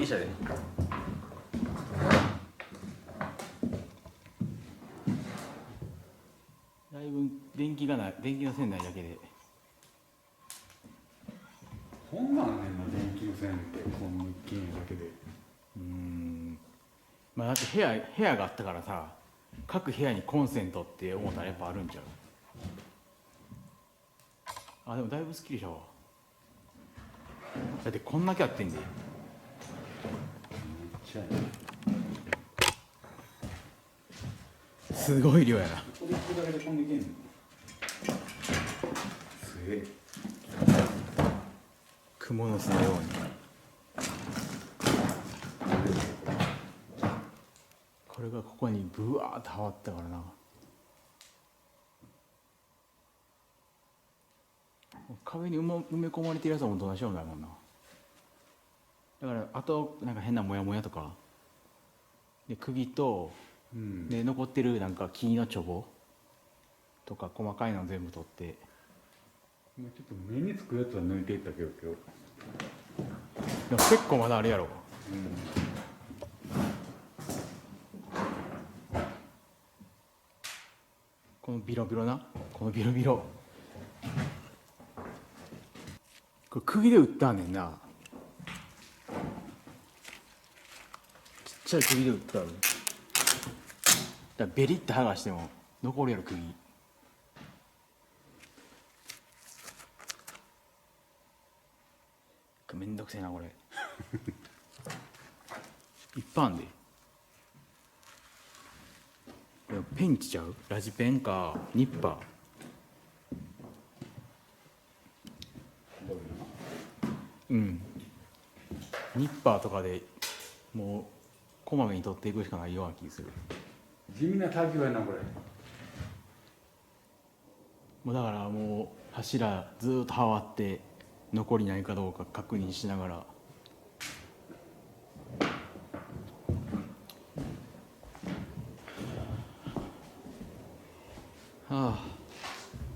にしたで。だいぶ電気がない、電気の線ないだけで。こんなんねんな、電気の線ってこんな一軒家だけで。まあだって部屋があったからさ、各部屋にコンセントって思ったらやっぱあるんちゃう。あ、でもだいぶスッキリしたわ。だってこんだけあってんで。めっちゃいい。すごい量やな。これ一個だけでこんないけんの。すげえ。蜘蛛の巣のように。これがここにブワーってはわったからな。壁に埋め込まれてるやつはもうどないしようもないもんな。だからあとなんか変なモヤモヤとかで釘と、で残ってるなんか木のチョボとか細かいの全部取って。ちょっと目につくやつは抜いていったけど今日。でも結構まだあるやろ。このビロビロな、このビロビロ。これ釘で打ったんねんな。ちっちゃい釘で打ったの。だからベリッて剥がしても残るやろ釘。めんどくせえなこれ。いっぱいあんで。ペンチちゃう？ラジペンかニッパー。ニッパーとかでもうこまめに取っていくしかないような気する。地味な作業やなこれ。もうだからもう柱ずーっとはわって残りないかどうか確認しながら。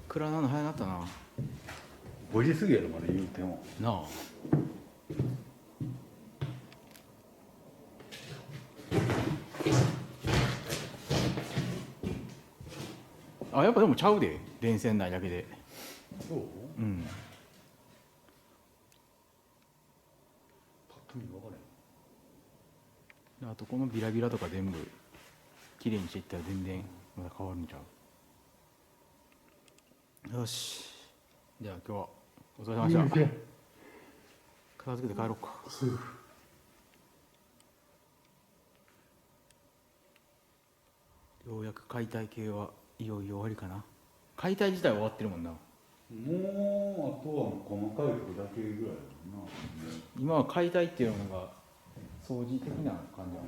暗なの早なったな。5時過ぎやろまだ言うても。なあ。やっぱでもちゃうで、電線内だけで。そう？うん。パッと見分かれん。あとこのビラビラとか全部きれいにしていったら全然まだ変わるんちゃう。よし、じゃあ今日はお疲れ様でした。片付けて帰ろうか。ようやく解体系はいよいよ終わりかな。解体自体は終わってるもんな。もうあとは細かいとこだけぐらいだな。今は解体っていうのが掃除的な感じだな。